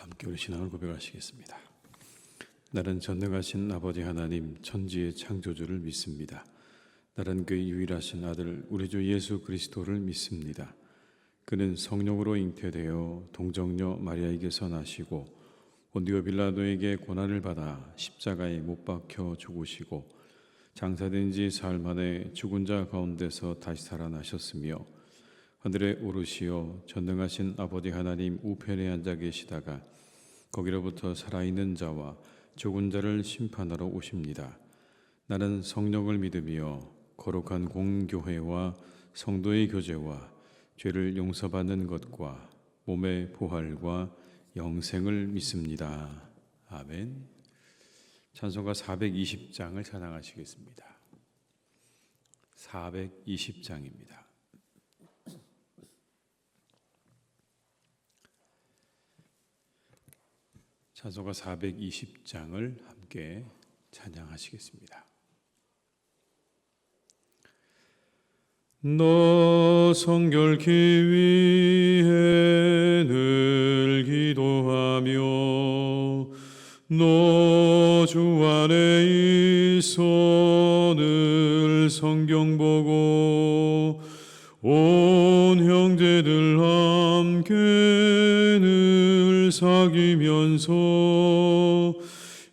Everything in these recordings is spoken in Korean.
함께 우리 신앙을 고백하시겠습니다. 나는 전능하신 아버지 하나님 천지의 창조주를 믿습니다. 나는 그의 유일하신 아들 우리 주 예수 그리스도를 믿습니다. 그는 성령으로 잉태되어 동정녀 마리아에게서 나시고 본디오 빌라도에게 고난을 받아 십자가에 못 박혀 죽으시고 장사된 지 사흘 만에 죽은 자 가운데서 다시 살아나셨으며 하늘에 오르시어 전능하신 아버지 하나님 우편에 앉아 계시다가 거기로부터 살아있는 자와 죽은 자를 심판하러 오십니다. 나는 성령을 믿으며 거룩한 공교회와 성도의 교제와 죄를 용서받는 것과 몸의 부활과 영생을 믿습니다. 아멘. 찬송가 420장을 찬양하시겠습니다. 420장입니다. 찬송가 420장을 함께 찬양하시겠습니다. 너 성결케 위해 늘 기도하며 너 주 안에 있어 늘 성경 보고 온 형제들 함께 늘 사귀면서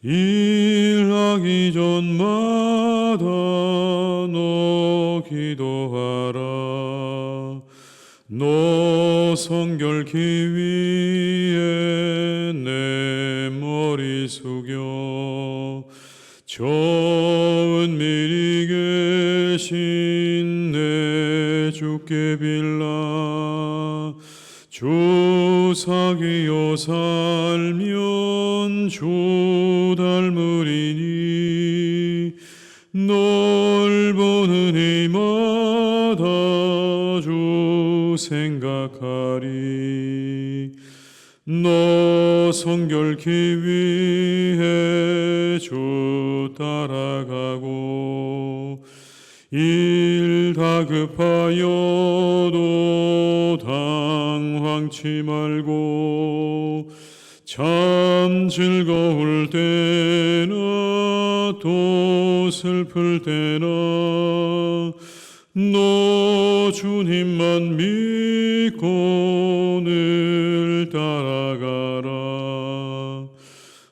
일하기 전마다 너 기도하라. 너 성결케 위해 내 머리 숙여 저 은밀히 계신 내 주께 빌라. 주 사귀어 살면 주 닮으리니 널 보는 이마다 주 생각하리. 너 성결케 위해 주 따라가고 일 다급하여도 당황치 말고 참 즐거울 때나 또 슬플 때나 너 주님만 믿고 늘 따라가라.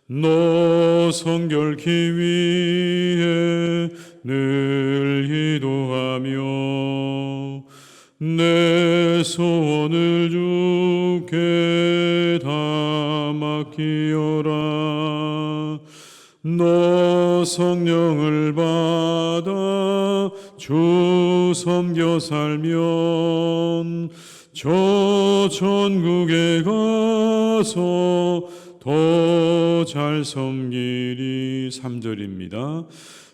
너 성결케 위해 늘 기도하며 내 소원을 주께 다 맡기어라. 너 성령을 받아 주 섬겨 살면 저 천국에 가서 더 잘 섬기리. 3절입니다.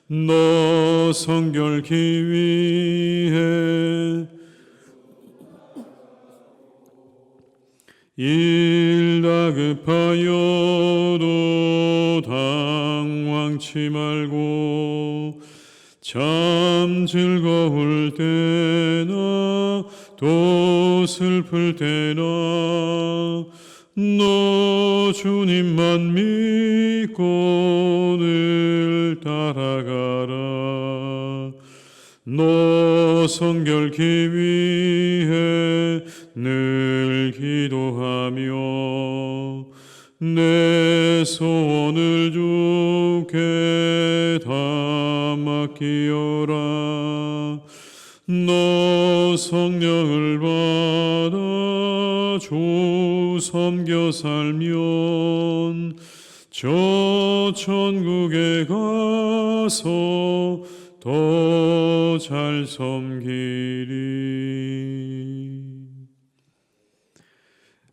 너 성결케 위해 일 다급하여도 당황치 말고 참 즐거울 때나 또 슬플 때나 너 주님만 믿고 늘 따라가라. 너 성결케 위해 늘 기도하며 내 소원을 주께 다 맡기어라. 너 성령을 받아 주 섬겨 살면 저 천국에 가서 더 잘 섬기리.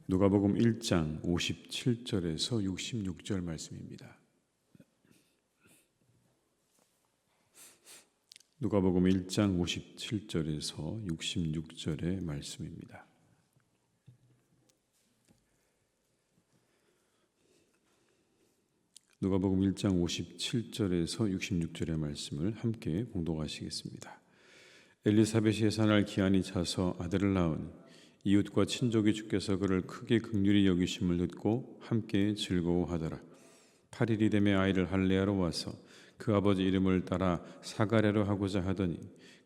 누가복음 1장 57절에서 66절 말씀입니다. 누가복음 1장 57절에서 66절의 말씀입니다. 누가복음 1장 57절에서 66절의 말씀을 함께 봉독하시겠습니다. 엘리사벳이 예산할 기한이 차서 아들을 낳으니 이웃과 친족이 주께서 그를 크게 긍휼히 여기심을 듣고 함께 즐거워하더라. 8일이 되매 아이를 할례하러 와서 그 아버지 이름을 따라 사가랴로 하고자 하더니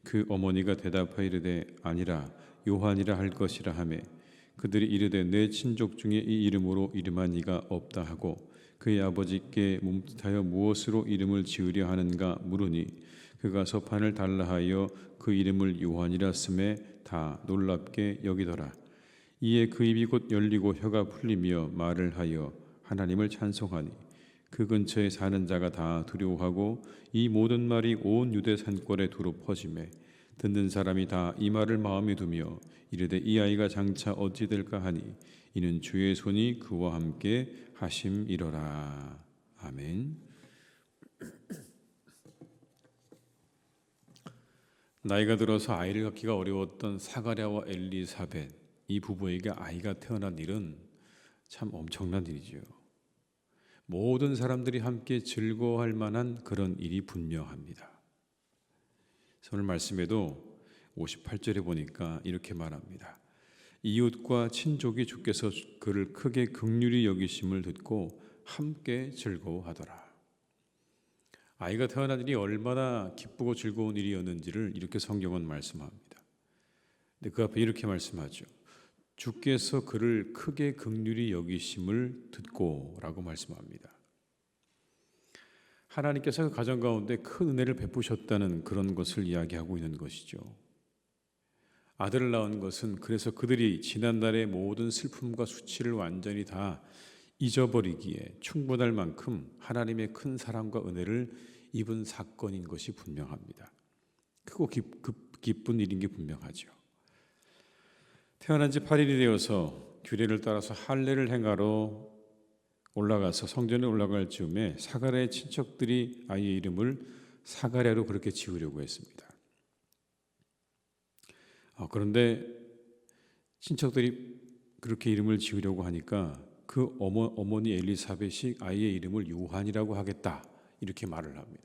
그 어머니가 대답하이르되 아니라 요한이라 할 것이라 하매 그들이 이르되 내 친족 중에 이 이름으로 이름한 이가 없다 하고 그의 아버지께 멈칫하여 무엇으로 이름을 지으려 하는가 물으니 그가 서판을 달라 하여 그 이름을 요한이라 쓰매 다 놀랍게 여기더라. 이에 그 입이 곧 열리고 혀가 풀리며 말을 하여 하나님을 찬송하니 그 근처에 사는 자가 다 두려워하고 이 모든 말이 온 유대 산골에 두루 퍼지매 듣는 사람이 다 이 말을 마음에 두며 이르되 이 아이가 장차 어찌 될까 하니 이는 주의 손이 그와 함께 하심이로라. 아멘. 나이가 들어서 아이를 갖기가 어려웠던 사가랴와 엘리사벳 이 부부에게 아이가 태어난 일은 참 엄청난 일이죠. 모든 사람들이 함께 즐거워할 만한 그런 일이 분명합니다. 오늘 말씀에도 58절에 보니까 이렇게 말합니다. 이웃과 친족이 주께서 그를 크게 긍휼히 여기심을 듣고 함께 즐거워하더라. 아이가 태어난 일이 얼마나 기쁘고 즐거운 일이었는지를 이렇게 성경은 말씀합니다. 근데 그 앞에 이렇게 말씀하죠. 주께서 그를 크게 긍휼히 여기심을 듣고 라고 말씀합니다. 하나님께서 그 가정 가운데 큰 은혜를 베푸셨다는 그런 것을 이야기하고 있는 것이죠. 아들을 낳은 것은 그래서 그들이 지난날의 모든 슬픔과 수치를 완전히 다 잊어버리기에 충분할 만큼 하나님의 큰 사랑과 은혜를 입은 사건인 것이 분명합니다. 크고 기쁜 일인 게 분명하죠. 태어난 지 8일이 되어서 규례를 따라서 할례를 행하러 올라가서 성전에 올라갈 즈음에 사가랴의 친척들이 아이의 이름을 사가랴로 그렇게 지으려고 했습니다. 그런데 친척들이 그렇게 이름을 지으려고 하니까 그 어머니 엘리사벳이 아이의 이름을 요한이라고 하겠다 이렇게 말을 합니다.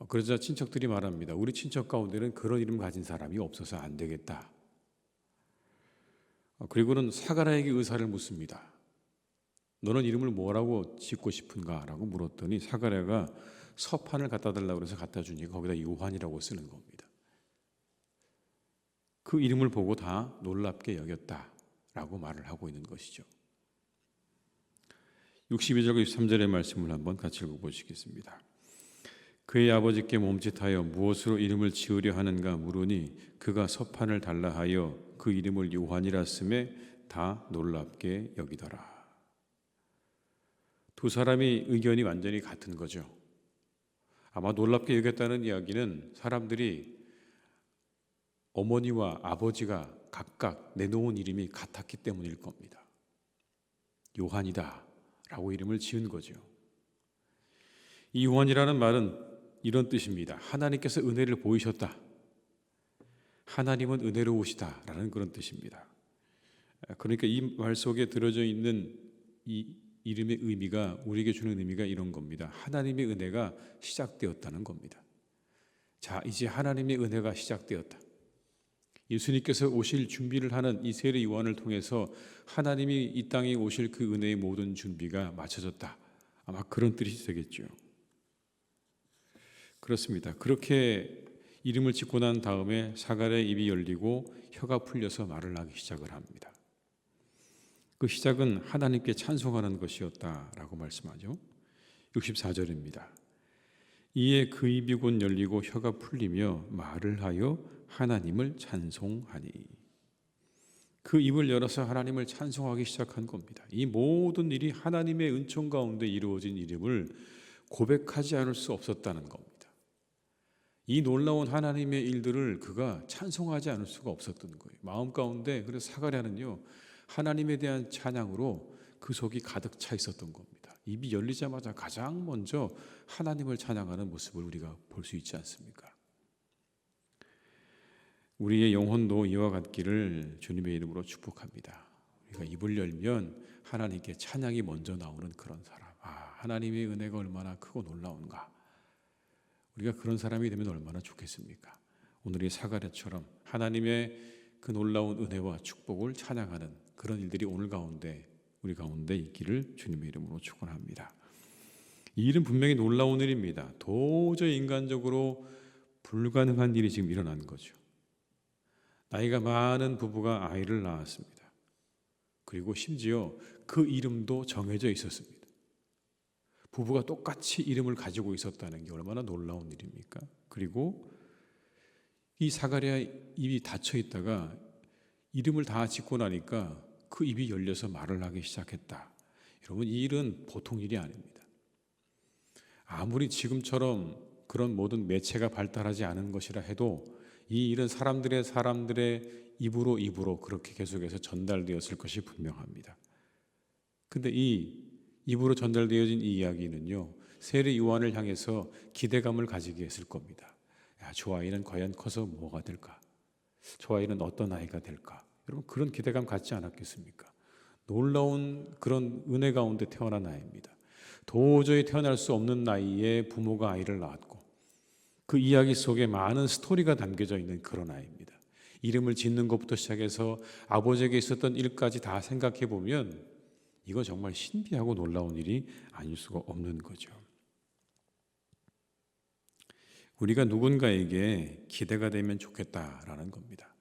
그러자 친척들이 말합니다. 우리 친척 가운데는 그런 이름 가진 사람이 없어서 안 되겠다. 그리고는 사가랴에게 의사를 묻습니다. 너는 이름을 뭐라고 짓고 싶은가? 라고 물었더니 사가랴가 서판을 갖다 달라고 해서 갖다 주니까 거기다 요한이라고 쓰는 겁니다. 그 이름을 보고 다 놀랍게 여겼다라고 말을 하고 있는 것이죠. 62절과 63절의 말씀을 한번 같이 읽어보시겠습니다. 그의 아버지께 몸짓하여 무엇으로 이름을 지으려 하는가 물으니 그가 서판을 달라 하여 그 이름을 요한이라 쓰매 다 놀랍게 여기더라. 두 사람이 의견이 완전히 같은 거죠. 아마 놀랍게 여겼다는 이야기는 사람들이 어머니와 아버지가 각각 내놓은 이름이 같았기 때문일 겁니다. 요한이다 라고 이름을 지은 거죠. 이 요한이라는 말은 이런 뜻입니다. 하나님께서 은혜를 보이셨다. 하나님은 은혜로우시다 라는 그런 뜻입니다. 그러니까 이 말 속에 들어져 있는 이 이름의 의미가 우리에게 주는 의미가 이런 겁니다. 하나님의 은혜가 시작되었다는 겁니다. 자, 이제 하나님의 은혜가 시작되었다. 예수님께서 오실 준비를 하는 이 세례 요한을 통해서 하나님이 이 땅에 오실 그 은혜의 모든 준비가 마쳐졌다. 아마 그런 뜻이 되겠죠. 그렇습니다. 그렇게 이름을 짓고 난 다음에 사가랴의 입이 열리고 혀가 풀려서 말을 하기 시작을 합니다. 그 시작은 하나님께 찬송하는 것이었다라고 말씀하죠. 64절입니다. 이에 그 입이 곧 열리고 혀가 풀리며 말을 하여 하나님을 찬송하니. 그 입을 열어서 하나님을 찬송하기 시작한 겁니다. 이 모든 일이 하나님의 은총 가운데 이루어진 일임을 고백하지 않을 수 없었다는 겁니다. 이 놀라운 하나님의 일들을 그가 찬송하지 않을 수가 없었던 거예요. 마음 가운데 그래서 사가랴는요 하나님에 대한 찬양으로 그 속이 가득 차 있었던 겁니다. 입이 열리자마자 가장 먼저 하나님을 찬양하는 모습을 우리가 볼 수 있지 않습니까? 우리의 영혼도 이와 같기를 주님의 이름으로 축복합니다. 우리가 입을 열면 하나님께 찬양이 먼저 나오는 그런 사람. 하나님의 은혜가 얼마나 크고 놀라운가. 우리가 그런 사람이 되면 얼마나 좋겠습니까? 오늘의 사가랴처럼 하나님의 그 놀라운 은혜와 축복을 찬양하는 그런 일들이 오늘 가운데 우리 가운데 있기를 주님의 이름으로 축원합니다. 이 일은 분명히 놀라운 일입니다. 도저히 인간적으로 불가능한 일이 지금 일어난 거죠. 나이가 많은 부부가 아이를 낳았습니다. 그리고 심지어 그 이름도 정해져 있었습니다. 부부가 똑같이 이름을 가지고 있었다는 게 얼마나 놀라운 일입니까? 그리고 이 사가랴 입이 닫혀 있다가 이름을 다 짓고 나니까 그 입이 열려서 말을 하기 시작했다. 여러분, 이 일은 보통 일이 아닙니다. 아무리 지금처럼 그런 모든 매체가 발달하지 않은 것이라 해도 이 일은 사람들의 입으로 그렇게 계속해서 전달되었을 것이 분명합니다. 근데 이 입으로 전달되어진 이 이야기는요, 세례 요한을 향해서 기대감을 가지게 했을 겁니다. 야, 저 아이는 과연 커서 뭐가 될까? 저 아이는 어떤 아이가 될까? 여러분, 그런 기대감 갖지 않았겠습니까? 놀라운 그런 은혜 가운데 태어난 아이입니다. 도저히 태어날 수 없는 나이에 부모가 아이를 낳았고 그 이야기 속에 많은 스토리가 담겨져 있는 그런 아이입니다. 이름을 짓는 것부터 시작해서 아버지에게 있었던 일까지 다 생각해 보면 이거 정말 신비하고 놀라운 일이 아닐 수가 없는 거죠. 우리가 누군가에게 기대가 되면 좋겠다라는 겁니다.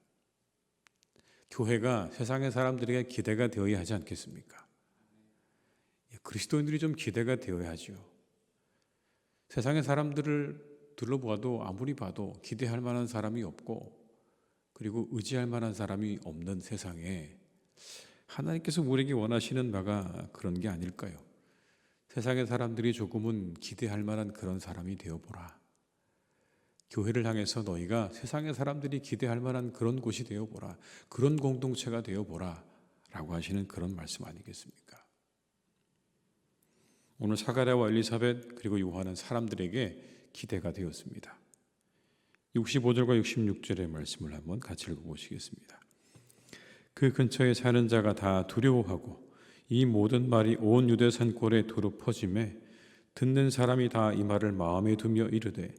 교회가 세상의 사람들에게 기대가 되어야 하지 않겠습니까? 그리스도인들이 좀 기대가 되어야 하죠. 세상의 사람들을 둘러보아도 아무리 봐도 기대할 만한 사람이 없고 그리고 의지할 만한 사람이 없는 세상에 하나님께서 우리에게 원하시는 바가 그런 게 아닐까요? 세상의 사람들이 조금은 기대할 만한 그런 사람이 되어보라. 교회를 향해서 너희가 세상의 사람들이 기대할 만한 그런 곳이 되어보라. 그런 공동체가 되어보라 라고 하시는 그런 말씀 아니겠습니까? 오늘 사가랴와 엘리사벳 그리고 요한은 사람들에게 기대가 되었습니다. 65절과 66절의 말씀을 한번 같이 읽어보시겠습니다. 그 근처에 사는 자가 다 두려워하고 이 모든 말이 온 유대 산골에 두루 퍼짐에 듣는 사람이 다 이 말을 마음에 두며 이르되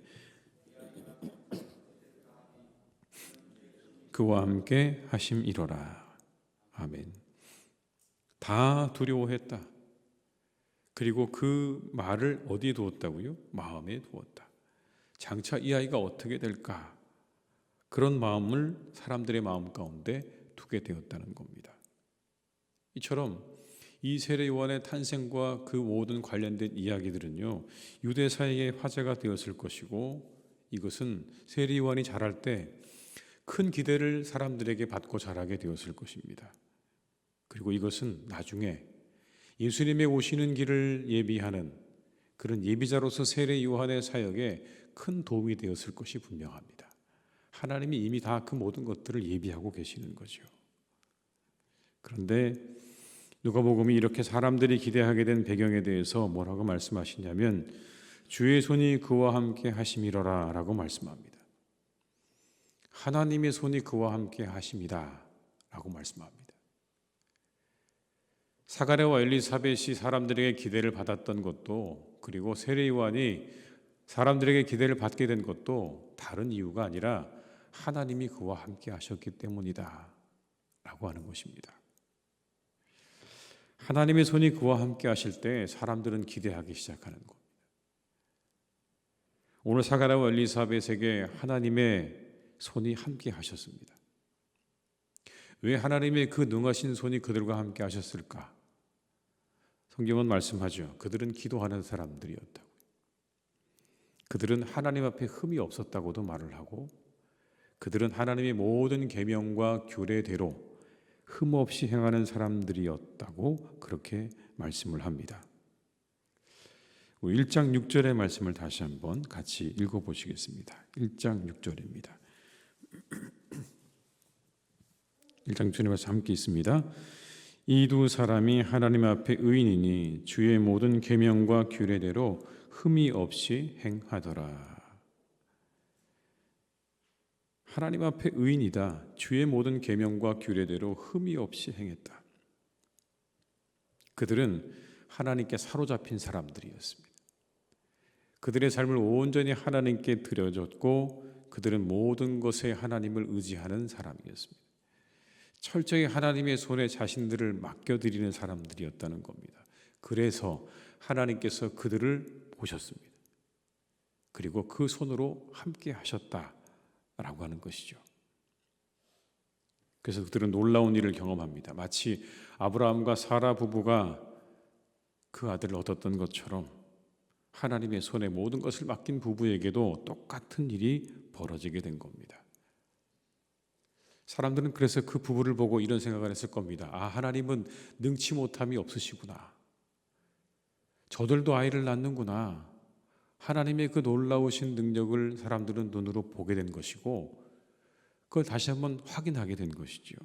그와 함께 하심이로라. 아멘. 다 두려워했다. 그리고 그 말을 어디에 두었다고요? 마음에 두었다. 장차 이 아이가 어떻게 될까? 그런 마음을 사람들의 마음 가운데 두게 되었다는 겁니다. 이처럼 이 세례 요한의 탄생과 그 모든 관련된 이야기들은요, 유대사에게 화제가 되었을 것이고 이것은 세례 요한이 자랄 때 큰 기대를 사람들에게 받고 자라게 되었을 것입니다. 그리고 이것은 나중에 예수님의 오시는 길을 예비하는 그런 예비자로서 세례 요한의 사역에 큰 도움이 되었을 것이 분명합니다. 하나님이 이미 다 그 모든 것들을 예비하고 계시는 거죠. 그런데 누가복음이 이렇게 사람들이 기대하게 된 배경에 대해서 뭐라고 말씀하시냐면 주의 손이 그와 함께 하심이로라 라고 말씀합니다. 하나님의 손이 그와 함께 하심이다 라고 말씀합니다. 사가랴와 엘리사벳이 사람들에게 기대를 받았던 것도 그리고 세례 요한이 사람들에게 기대를 받게 된 것도 다른 이유가 아니라 하나님이 그와 함께 하셨기 때문이다 라고 하는 것입니다. 하나님의 손이 그와 함께 하실 때 사람들은 기대하기 시작하는 겁니다. 오늘 사가랴와 엘리사벳에게 하나님의 손이 함께 하셨습니다. 왜 하나님의 그 능하신 손이 그들과 함께 하셨을까? 성경은 말씀하죠. 그들은 기도하는 사람들이었다고. 그들은 하나님 앞에 흠이 없었다고도 말을 하고 그들은 하나님의 모든 계명과 규례대로 흠 없이 행하는 사람들이었다고 그렇게 말씀을 합니다. 1장 6절의 말씀을 다시 한번 같이 읽어보시겠습니다. 1장 6절입니다. 1장 6절의 말씀 함께 있습니다. 이 두 사람이 하나님 앞에 의인이니 주의 모든 계명과 규례대로 흠이 없이 행하더라. 하나님 앞에 의인이다. 주의 모든 계명과 규례대로 흠이 없이 행했다. 그들은 하나님께 사로잡힌 사람들이었습니다. 그들의 삶을 온전히 하나님께 드려줬고 그들은 모든 것에 하나님을 의지하는 사람이었습니다. 철저히 하나님의 손에 자신들을 맡겨드리는 사람들이었다는 겁니다. 그래서 하나님께서 그들을 보셨습니다. 그리고 그 손으로 함께 하셨다라고 하는 것이죠. 그래서 그들은 놀라운 일을 경험합니다. 마치 아브라함과 사라 부부가 그 아들을 얻었던 것처럼 하나님의 손에 모든 것을 맡긴 부부에게도 똑같은 일이 벌어지게 된 겁니다. 사람들은 그래서 그 부부를 보고 이런 생각을 했을 겁니다. 아, 하나님은 능치 못함이 없으시구나. 저들도 아이를 낳는구나. 하나님의 그 놀라우신 능력을 사람들은 눈으로 보게 된 것이고 그걸 다시 한번 확인하게 된 것이죠.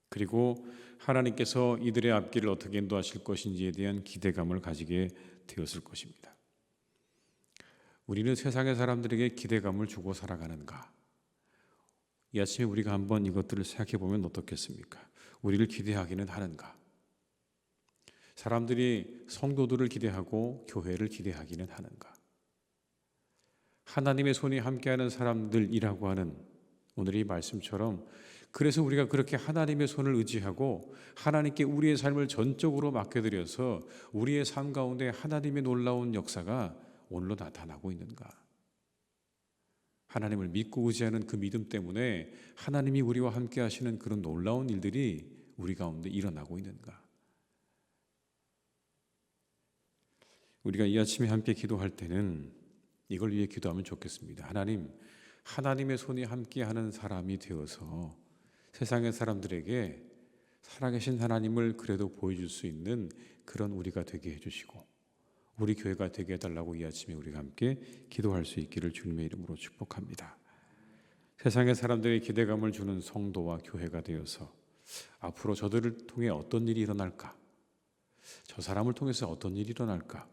그리고 하나님께서 이들의 앞길을 어떻게 인도하실 것인지에 대한 기대감을 가지게 되었을 것입니다. 우리는 세상의 사람들에게 기대감을 주고 살아가는가? 이 아침에 우리가 한번 이것들을 생각해 보면 어떻겠습니까? 우리를 기대하기는 하는가? 사람들이 성도들을 기대하고 교회를 기대하기는 하는가? 하나님의 손이 함께하는 사람들이라고 하는 오늘의 말씀처럼 그래서 우리가 그렇게 하나님의 손을 의지하고 하나님께 우리의 삶을 전적으로 맡겨드려서 우리의 삶 가운데 하나님의 놀라운 역사가 오늘로 나타나고 있는가? 하나님을 믿고 의지하는 그 믿음 때문에 하나님이 우리와 함께 하시는 그런 놀라운 일들이 우리 가운데 일어나고 있는가? 우리가 이 아침에 함께 기도할 때는 이걸 위해 기도하면 좋겠습니다. 하나님의 손이 함께하는 사람이 되어서 세상의 사람들에게 살아계신 하나님을 그래도 보여줄 수 있는 그런 우리가 되게 해주시고 우리 교회가 되게 해달라고 이 아침에 우리가 함께 기도할 수 있기를 주님의 이름으로 축복합니다. 세상의 사람들에게 기대감을 주는 성도와 교회가 되어서 앞으로 저들을 통해 어떤 일이 일어날까? 저 사람을 통해서 어떤 일이 일어날까?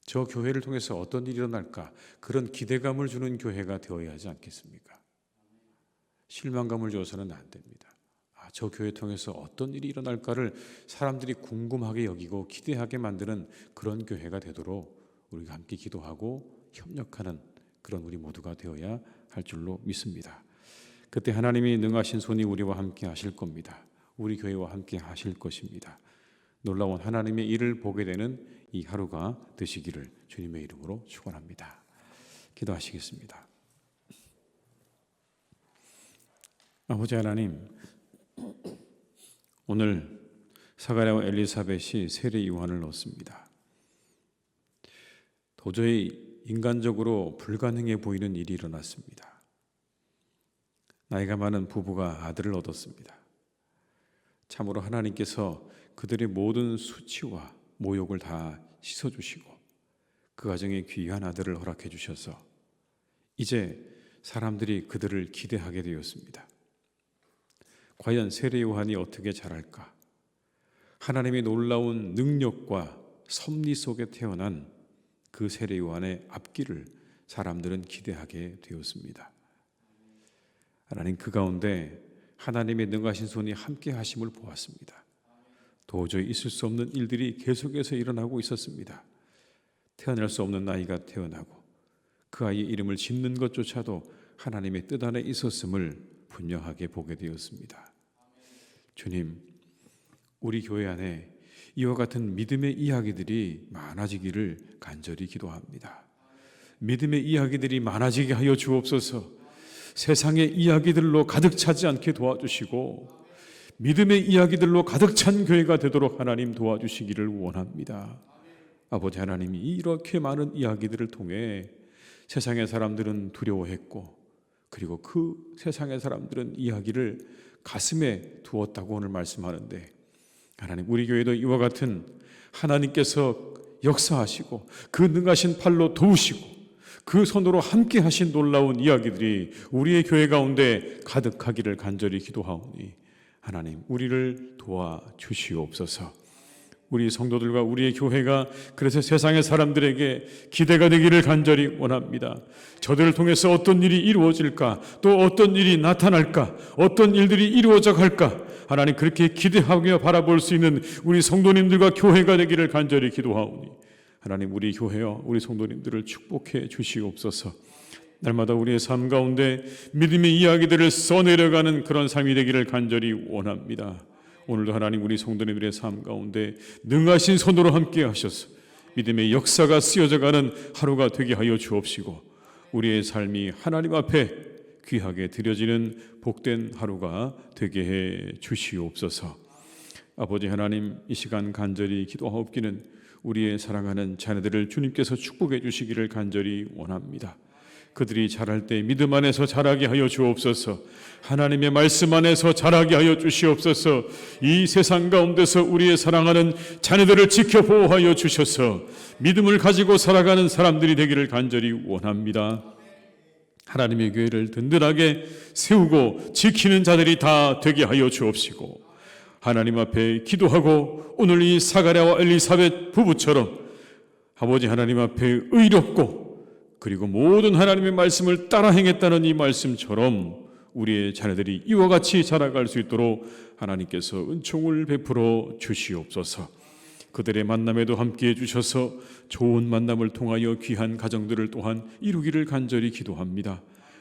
저 교회를 통해서 어떤 일이 일어날까? 그런 기대감을 주는 교회가 되어야 하지 않겠습니까? 실망감을 줘서는 안 됩니다. 저 교회 통해서 어떤 일이 일어날까를 사람들이 궁금하게 여기고 기대하게 만드는 그런 교회가 되도록 우리가 함께 기도하고 협력하는 그런 우리 모두가 되어야 할 줄로 믿습니다. 그때 하나님이 능하신 손이 우리와 함께 하실 겁니다. 우리 교회와 함께 하실 것입니다. 놀라운 하나님의 일을 보게 되는 이 하루가 되시기를 주님의 이름으로 축원합니다. 기도하시겠습니다. 아버지 하나님, 오늘 사가랴와 엘리사벳이 세례 요한을 넣었습니다. 도저히 인간적으로 불가능해 보이는 일이 일어났습니다. 나이가 많은 부부가 아들을 얻었습니다. 참으로 하나님께서 그들의 모든 수치와 모욕을 다 씻어주시고 그 가정에 귀한 아들을 허락해 주셔서 이제 사람들이 그들을 기대하게 되었습니다. 과연 세례 요한이 어떻게 자랄까? 하나님의 놀라운 능력과 섭리 속에 태어난 그 세례 요한의 앞길을 사람들은 기대하게 되었습니다. 하나님, 그 가운데 하나님의 능하신 손이 함께 하심을 보았습니다. 도저히 있을 수 없는 일들이 계속해서 일어나고 있었습니다. 태어날 수 없는 아이가 태어나고 그 아이의 이름을 짓는 것조차도 하나님의 뜻 안에 있었음을 분명하게 보게 되었습니다. 주님, 우리 교회 안에 이와 같은 믿음의 이야기들이 많아지기를 간절히 기도합니다. 믿음의 이야기들이 많아지게 하여 주옵소서. 세상의 이야기들로 가득 차지 않게 도와주시고 믿음의 이야기들로 가득 찬 교회가 되도록 하나님 도와주시기를 원합니다. 아버지 하나님이 이렇게 많은 이야기들을 통해 세상의 사람들은 두려워했고 그리고 그 세상의 사람들은 이야기를 가슴에 두었다고 오늘 말씀하는데 하나님, 우리 교회도 이와 같은 하나님께서 역사하시고 그 능하신 팔로 도우시고 그 손으로 함께 하신 놀라운 이야기들이 우리의 교회 가운데 가득하기를 간절히 기도하오니 하나님, 우리를 도와주시옵소서. 우리 성도들과 우리의 교회가 그래서 세상의 사람들에게 기대가 되기를 간절히 원합니다. 저들을 통해서 어떤 일이 이루어질까, 또 어떤 일이 나타날까, 어떤 일들이 이루어져 갈까, 하나님 그렇게 기대하며 바라볼 수 있는 우리 성도님들과 교회가 되기를 간절히 기도하오니 하나님, 우리 교회와 우리 성도님들을 축복해 주시옵소서. 날마다 우리의 삶 가운데 믿음의 이야기들을 써내려가는 그런 삶이 되기를 간절히 원합니다. 오늘도 하나님 우리 성도님들의 삶 가운데 능하신 손으로 함께 하셔서 믿음의 역사가 쓰여져가는 하루가 되게 하여 주옵시고 우리의 삶이 하나님 앞에 귀하게 드려지는 복된 하루가 되게 해 주시옵소서. 아버지 하나님, 이 시간 간절히 기도하옵기는 우리의 사랑하는 자녀들을 주님께서 축복해 주시기를 간절히 원합니다. 그들이 자랄 때 믿음 안에서 자라게 하여 주옵소서. 하나님의 말씀 안에서 자라게 하여 주시옵소서. 이 세상 가운데서 우리의 사랑하는 자녀들을 지켜 보호하여 주셔서 믿음을 가지고 살아가는 사람들이 되기를 간절히 원합니다. 하나님의 교회를 든든하게 세우고 지키는 자들이 다 되게 하여 주옵시고 하나님 앞에 기도하고 오늘 이 사가랴와 엘리사벳 부부처럼 아버지 하나님 앞에 의롭고 그리고 모든 하나님의 말씀을 따라 행했다는 이 말씀처럼 우리의 자녀들이 이와 같이 자라갈 수 있도록 하나님께서 은총을 베풀어 주시옵소서. 그들의 만남에도 함께해 주셔서 좋은 만남을 통하여 귀한 가정들을 또한 이루기를 간절히 기도합니다.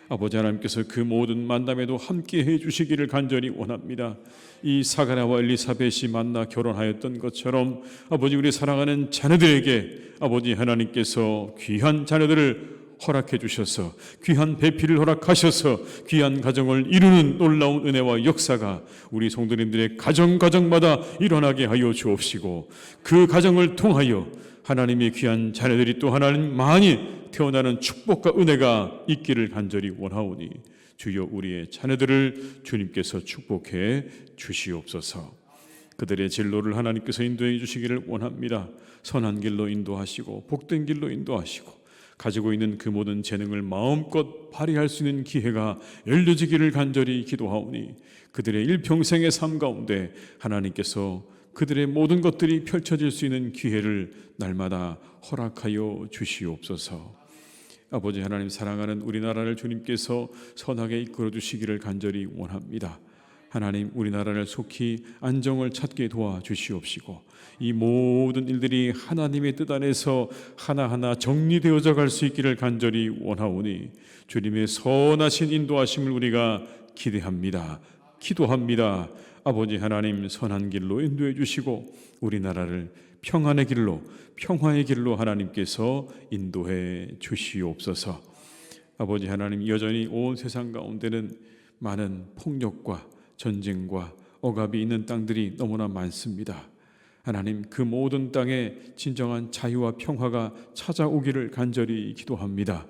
아버지 하나님께서 그 모든 만남에도 함께해 주시기를 간절히 원합니다. 이 사가랴와 엘리사벳이 만나 결혼하였던 것처럼 아버지 우리 사랑하는 자녀들에게 아버지 하나님께서 귀한 자녀들을 허락해 주셔서 귀한 배필을 허락하셔서 귀한 가정을 이루는 놀라운 은혜와 역사가 우리 성도님들의 가정마다 일어나게 하여 주옵시고 그 가정을 통하여 하나님의 귀한 자녀들이 또 하나님 많이 태어나는 축복과 은혜가 있기를 간절히 원하오니 주여 우리의 자녀들을 주님께서 축복해 주시옵소서. 그들의 진로를 하나님께서 인도해 주시기를 원합니다. 선한 길로 인도하시고 복된 길로 인도하시고 가지고 있는 그 모든 재능을 마음껏 발휘할 수 있는 기회가 열려지기를 간절히 기도하오니 그들의 일평생의 삶 가운데 하나님께서 그들의 모든 것들이 펼쳐질 수 있는 기회를 날마다 허락하여 주시옵소서. 아버지 하나님, 사랑하는 우리나라를 주님께서 선하게 이끌어 주시기를 간절히 원합니다. 하나님, 우리나라를 속히 안정을 찾게 도와주시옵시고 이 모든 일들이 하나님의 뜻 안에서 하나하나 정리되어져 갈 수 있기를 간절히 원하오니 주님의 선하신 인도하심을 우리가 기대합니다. 기도합니다. 아버지 하나님, 선한 길로 인도해 주시고 우리나라를 평안의 길로, 평화의 길로 하나님께서 인도해 주시옵소서. 아버지 하나님, 여전히 온 세상 가운데는 많은 폭력과 전쟁과 억압이 있는 땅들이 너무나 많습니다. 하나님, 그 모든 땅에 진정한 자유와 평화가 찾아오기를 간절히 기도합니다.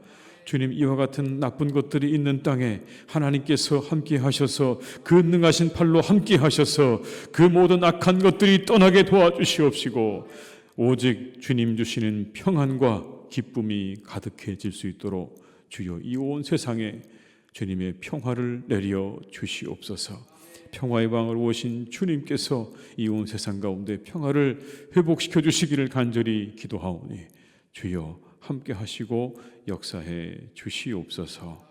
주님, 이와 같은 나쁜 것들이 있는 땅에 하나님께서 함께 하셔서 그 능하신 팔로 함께 하셔서 그 모든 악한 것들이 떠나게 도와주시옵시고 오직 주님 주시는 평안과 기쁨이 가득해질 수 있도록 주여 이 온 세상에 주님의 평화를 내려 주시옵소서. 평화의 왕으로 오신 주님께서 이 온 세상 가운데 평화를 회복시켜 주시기를 간절히 기도하오니 주여 함께 하시고 역사해 주시옵소서.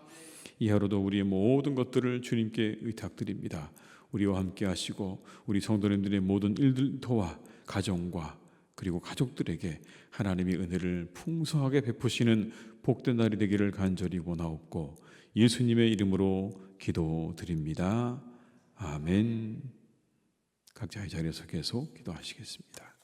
이 하루도 우리의 모든 것들을 주님께 의탁드립니다. 우리와 함께 하시고 우리 성도님들의 모든 일들과 가정과 그리고 가족들에게 하나님의 은혜를 풍성하게 베푸시는 복된 날이 되기를 간절히 원하옵고 예수님의 이름으로 기도드립니다. 아멘. 각자의 자리에서 계속 기도하시겠습니다.